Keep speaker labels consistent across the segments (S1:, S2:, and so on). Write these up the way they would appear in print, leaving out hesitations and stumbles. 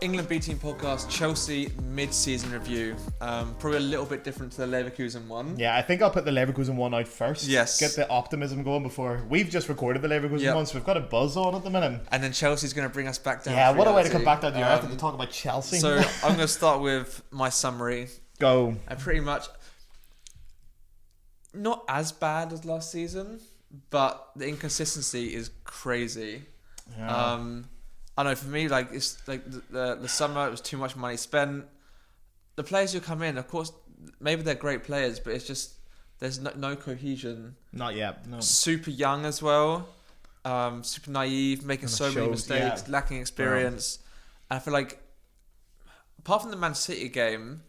S1: England B Team podcast, Chelsea mid-season review. Probably a little bit different to the Leverkusen one.
S2: Yeah, I think I'll put the Leverkusen one out first.
S1: Yes.
S2: Get the optimism going before. We've just recorded the Leverkusen one, so we've got a buzz on at the minute.
S1: And then Chelsea's going to bring us back down.
S2: Yeah, what a way to come back down to earth and to talk about Chelsea.
S1: So I'm going to start with my summary.
S2: Go.
S1: And pretty much not as bad as last season, but the inconsistency is crazy.
S2: Yeah.
S1: I know for me, like it's like the summer, it was too much money spent. The players who come in, of course, maybe they're great players, but it's just there's no cohesion.
S2: Not yet. No.
S1: Super young as well, super naive, making so many mistakes, lacking experience. And I feel like apart from the Man City game,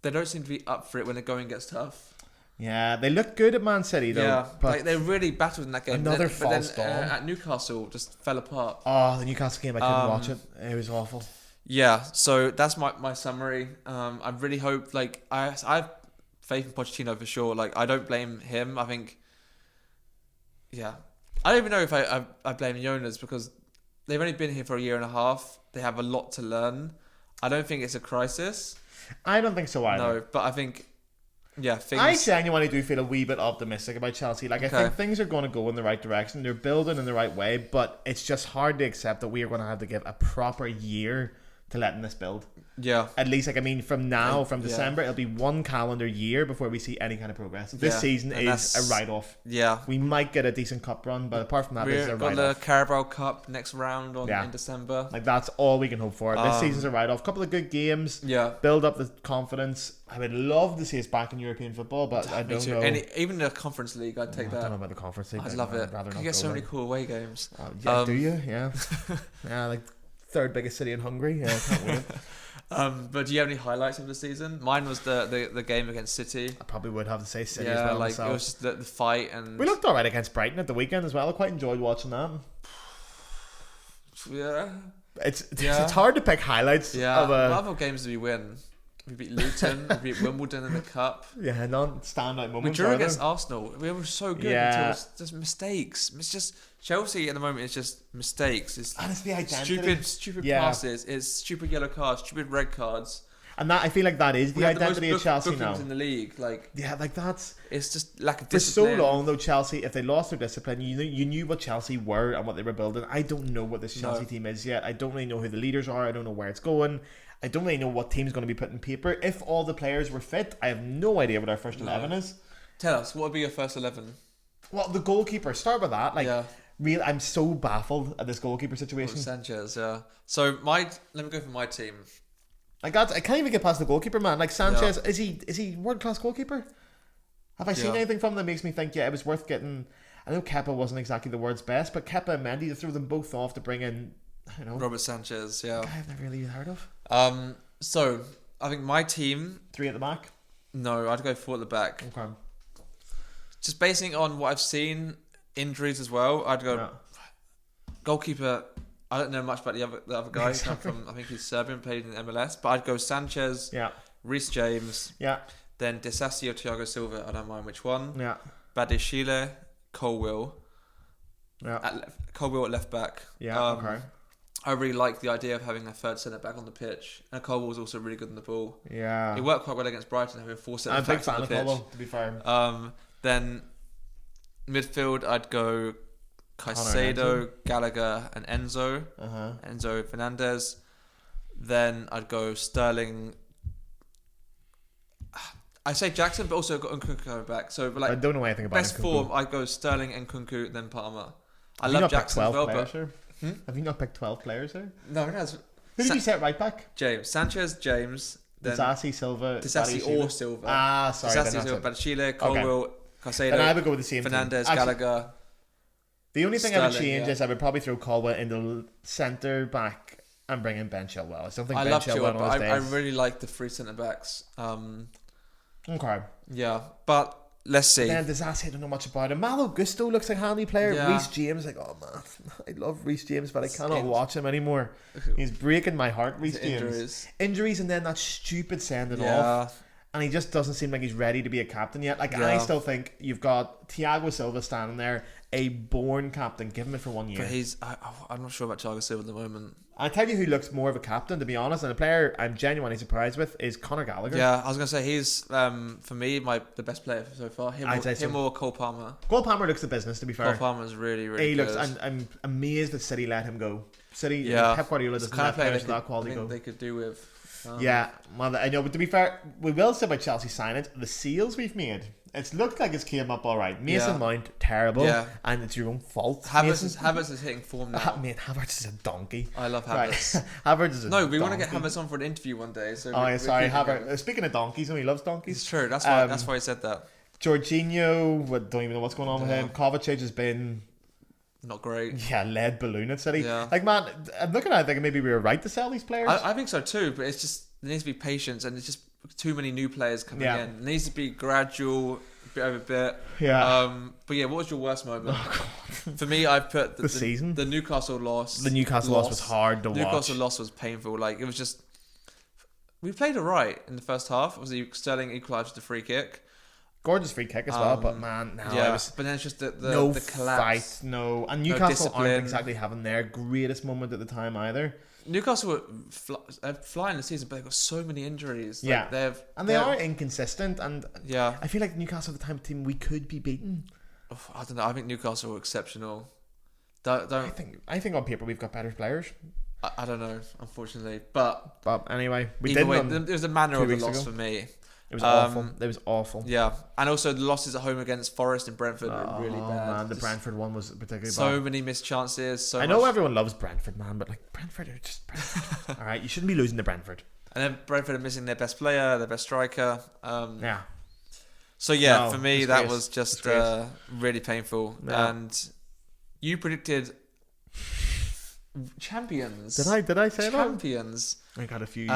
S1: they don't seem to be up for it when the going gets tough.
S2: Yeah, they looked good at Man City though.
S1: Yeah, like they really battled in that game.
S2: Another false dawn.
S1: At Newcastle, just fell apart.
S2: Oh, the Newcastle game, I couldn't watch it. It was awful.
S1: Yeah, so that's my summary. I really hope, like, I have faith in Pochettino for sure. Like, I don't blame him. I think, yeah. I don't even know if I blame Jonas because they've only been here for a year and a half. They have a lot to learn. I don't think it's a crisis.
S2: I don't think so either.
S1: No, but I think... Yeah,
S2: I genuinely do feel a wee bit optimistic about Chelsea. Like, I think things are going to go in the right direction. They're building in the right way, but it's just hard to accept that we are going to have to give a proper year to letting this build.
S1: Yeah.
S2: At least, like, I mean, from now, from December, it'll be one calendar year before we see any kind of progress. This season is a write-off. Yeah. We might get a decent cup run, but apart from that, this is a write-off.
S1: We've got the Carabao Cup next round in December.
S2: Like, that's all we can hope for. This season's a write-off. Couple of good games. Yeah. Build up the confidence. I would love to see us back in European football, but I don't know.
S1: Even the Conference League, I'd take that. I
S2: don't know about the Conference League.
S1: I'd love it. You get so many cool away games.
S2: Yeah, do you? Yeah. Yeah, like third biggest city in Hungary. Yeah, I can't wait.
S1: But do you have any highlights of the season? Mine was the game against City.
S2: I probably would have to say City as well. Yeah, like
S1: myself. It was just the fight, and
S2: we looked alright against Brighton at the weekend as well. I quite enjoyed watching that.
S1: Yeah,
S2: it's hard to pick highlights.
S1: Yeah, what other games did we win? We beat Luton, we beat Wimbledon in the cup.
S2: Yeah, non-standout moments.
S1: We drew against Arsenal. We were so good until it was just mistakes. It's just Chelsea at the moment. It's just mistakes. It's
S2: the identity.
S1: Stupid passes. It's stupid yellow cards, stupid red cards.
S2: And that I feel like that is the identity of Chelsea now.
S1: In the league,
S2: it's
S1: just lack of discipline.
S2: For so long though, Chelsea, if they lost their discipline, you knew what Chelsea were and what they were building. I don't know what this Chelsea team is yet. I don't really know who the leaders are. I don't know where it's going. I don't really know what team's going to be put in paper. If all the players were fit, I have no idea what our first 11 is.
S1: Tell us, what would be your first 11?
S2: Well, the goalkeeper. Start with that. I'm so baffled at this goalkeeper situation.
S1: Sanchez, yeah. So let me go for my team.
S2: I can't even get past the goalkeeper, man. Like Sanchez, is he world class goalkeeper? Have I seen anything from him that makes me think it was worth getting? I know Kepa wasn't exactly the world's best, but Kepa and Mendy, to throw them both off to bring in, I don't know,
S1: Robert Sanchez, yeah.
S2: Guy I've never really heard of.
S1: So I think my team
S2: 3 at the back.
S1: No, I'd go 4 at the back.
S2: Okay.
S1: Just basing on what I've seen, injuries as well. I'd go goalkeeper. I don't know much about the other guy. Exactly. I think he's Serbian, played in MLS. But I'd go Sanchez, Reece James, then Disasi or Thiago Silva. I don't mind which one. Yeah. Badiashile, Colwill. Yeah. Colwill at left back.
S2: Yeah. Okay.
S1: I really like the idea of having a third centre back on the pitch, and Colwill was also really good on the ball.
S2: Yeah.
S1: He worked quite well against Brighton, having 4 centre backs on the pitch.
S2: Colwill, to be fair.
S1: Then midfield, I'd go Caicedo, Gallagher, and Enzo. Enzo Fernandez. Then I'd go Sterling. I say Jackson, but also got Nkunku back. So, I
S2: don't know anything about
S1: best
S2: Nkunku.
S1: Form. I'd go Sterling, Nkunku, then Palmer. I love Jackson as well, but
S2: have you not picked 12 players there?
S1: No, it has.
S2: Who did you set right back?
S1: Sanchez, James. Then
S2: Disasi, Silva,
S1: Disasi or Silva.
S2: Ah, sorry.
S1: Disasi, Silva, Badiashile, Colwill, Caicedo.
S2: And I would go with the same
S1: Fernandez, Gallagher.
S2: The only thing I would change is I would probably throw Colwill into centre back and bring in Ben Chilwell. I still think Ben Chilwell on his days.
S1: I really like the 3 centre backs.
S2: Okay.
S1: Yeah, but let's see.
S2: Then Disasi, I don't know much about him. Malo Gusto looks like a handy player. Yeah. Reece James, oh man, I love Reece James, but I cannot watch him anymore. He's breaking my heart. Reece James. Injuries, and then that stupid sending off. and he just doesn't seem like he's ready to be a captain yet. Like, I still think you've got Thiago Silva standing there, a born captain. Give him it for 1 year.
S1: But I'm not sure about Thiago Silva at the moment.
S2: I tell you who looks more of a captain, to be honest, and a player I'm genuinely surprised with is Conor Gallagher.
S1: Yeah, I was gonna say he's for me the best player so far. Him or Cole Palmer.
S2: Cole Palmer looks the business, to be fair.
S1: Cole Palmer's really good.
S2: He looks, and I'm amazed that City let him go. City, Pep Guardiola doesn't let players of that quality go.
S1: They could do with.
S2: Yeah, well, I know, but to be fair, we will say about Chelsea signings, the seals we've made. It's looked like it's came up all right. Mason Mount, terrible, and it's your own fault.
S1: Havertz is hitting form now.
S2: Mate, Havertz is a donkey.
S1: I love Havertz.
S2: Right. Havertz is a donkey.
S1: We want to get Havertz on for an interview one day. So
S2: sorry, Havertz. Speaking of donkeys, he loves donkeys.
S1: It's true. That's why I said that.
S2: Jorginho, don't even know what's going on with him. Kovacic has been
S1: not great.
S2: Yeah, lead balloon at City.
S1: Yeah.
S2: Like, man, I'm looking at it thinking maybe we were right to sell these players.
S1: I think so too, but it's just there needs to be patience, and it's just too many new players coming in. It needs to be gradual, bit over bit.
S2: Yeah.
S1: But what was your worst moment? For me, I've put
S2: the season.
S1: The Newcastle loss.
S2: The Newcastle loss was hard to watch.
S1: Newcastle loss was painful. Like, it was just we played alright in the first half. Obviously, Sterling equalised the free kick.
S2: Gorgeous free kick as well, but man,
S1: but then it's just the collapse.
S2: Fight, and Newcastle aren't exactly having their greatest moment at the time either.
S1: Newcastle were flying the season, but they've got so many injuries.
S2: They are inconsistent, and I feel like Newcastle at the time team we could be beaten.
S1: I don't know. I think Newcastle were exceptional.
S2: I think on paper we've got better players.
S1: I don't know, unfortunately, but
S2: anyway,
S1: it was a manner of the loss for me.
S2: It was awful. It was awful.
S1: Yeah, and also the losses at home against Forest and Brentford were really bad.
S2: Man, the Brentford one was particularly bad.
S1: So many missed chances.
S2: I know everyone loves Brentford, man, but like Brentford are just Brentford. All right, you shouldn't be losing to Brentford.
S1: And then Brentford are missing their best player, their best striker. So for me, that was just really painful. Yeah. And you predicted champions.
S2: Did I say
S1: champions?
S2: I got a few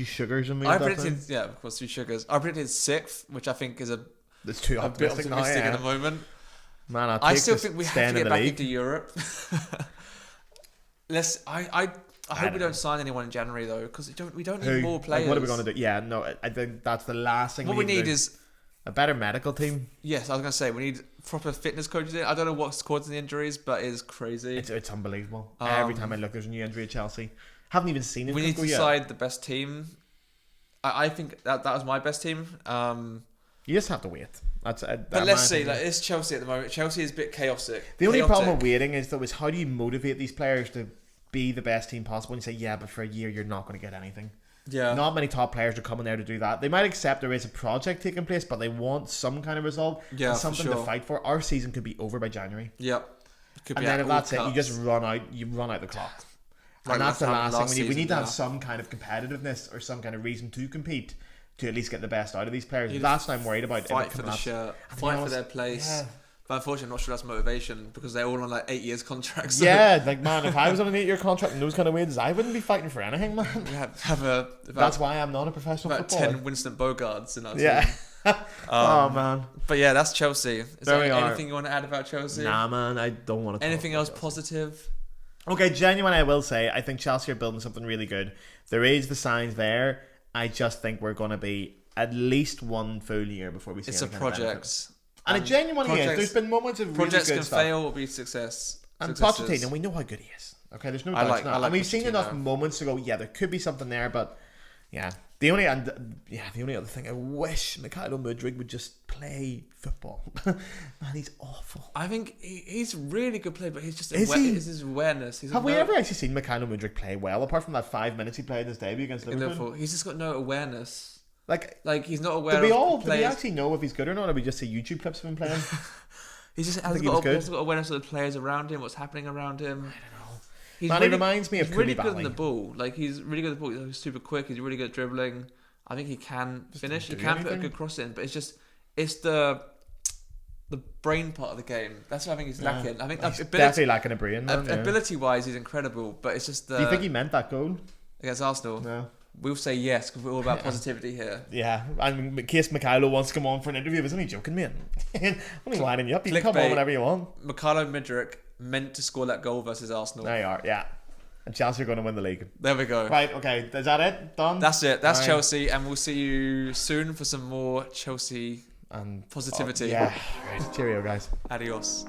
S2: sugars in me.
S1: I predicted, of course, 2 sugars. I predicted 6th, which I think is
S2: that's too optimistic
S1: at the moment.
S2: Man,
S1: I still think we have to get back into Europe. I hope we don't sign anyone in January though, because we don't need more players.
S2: Like, what are we going to do? Yeah, no, I think that's the last thing.
S1: What we need is
S2: a better medical team.
S1: Yes, I was going to say we need proper fitness coaches in. I don't know what's causing the injuries, but it is crazy.
S2: It's unbelievable. Every time I look, there's a new injury at Chelsea. Haven't even seen it.
S1: We need to decide the best team. I think that was my best team.
S2: You just have to wait. But
S1: let's see. Like, it's Chelsea at the moment. Chelsea is a bit chaotic.
S2: The only problem with waiting is how do you motivate these players to be the best team possible? And you say, but for a year you're not going to get anything. Yeah. Not many top players are coming there to do that. They might accept there is a project taking place, but they want some kind of result and something to fight for. Our season could be over by January.
S1: Yeah.
S2: And then if that's it, you just run out the clock. And that's the last thing we need to have some kind of competitiveness or some kind of reason to compete to at least get the best out of these players. That's what I'm worried about.
S1: Fight for the shirt, fight for their place. Yeah. But unfortunately, I'm not sure that's motivation because they're all on like 8 years contracts. So.
S2: Yeah, like man, if I was on an 8-year contract and those kind of wages, I wouldn't be fighting for anything, man. That's why I'm not a professional footballer.
S1: 10 Winston Bogarts in our
S2: team. Oh man.
S1: But yeah, that's Chelsea. Is there anything you want to add about Chelsea?
S2: Nah, man, I don't want to.
S1: Anything else positive?
S2: Okay, genuinely, I will say I think Chelsea are building something really good. There is the signs there. I just think we're going to be at least 1 full year before we see.
S1: It's a project,
S2: and it genuinely is. There's been moments of really
S1: projects
S2: good
S1: can
S2: stuff.
S1: fail or be success.
S2: And Pochettino, we know how good he is. Okay, there's no doubt. And we've seen enough moments to go, there could be something there, but the only other thing, I wish Mykhailo Mudryk would just play football. Man, he's awful.
S1: I think he's a really good player, but he's just his awareness.
S2: Have we ever actually seen Mykhailo Mudryk play well, apart from that 5 minutes he played in his debut against Liverpool?
S1: He's just got no awareness.
S2: Like
S1: he's not aware.
S2: Do we actually know if he's good or not, or we just see YouTube clips of him playing?
S1: He hasn't got awareness of the players around him, what's happening around him.
S2: I don't know. He reminds me of
S1: He's really good on the ball. Like, he's really good at the ball. He's super quick. He's really good at dribbling. I think he can finish. He can put a good cross in, but it's the brain part of the game. That's what I think he's lacking. I think
S2: he's definitely lacking a brain.
S1: Ability-wise, he's incredible, but it's just
S2: Do you think he meant that goal
S1: against Arsenal?
S2: No.
S1: We'll say yes because we're all about positivity here.
S2: Yeah, and in case Mykhailo wants to come on for an interview, I was only joking, mate. Only lining you up. You can come on whenever you want.
S1: Mykhailo Mudryk meant to score that goal versus Arsenal.
S2: There you are. Yeah. And Chelsea are going to win the league.
S1: There we go.
S2: Right, okay. Is that it? Done?
S1: That's it. That's
S2: Right.
S1: Chelsea, and we'll see you soon for some more Chelsea
S2: And
S1: positivity.
S2: yeah. Right. Cheerio, guys.
S1: Adios.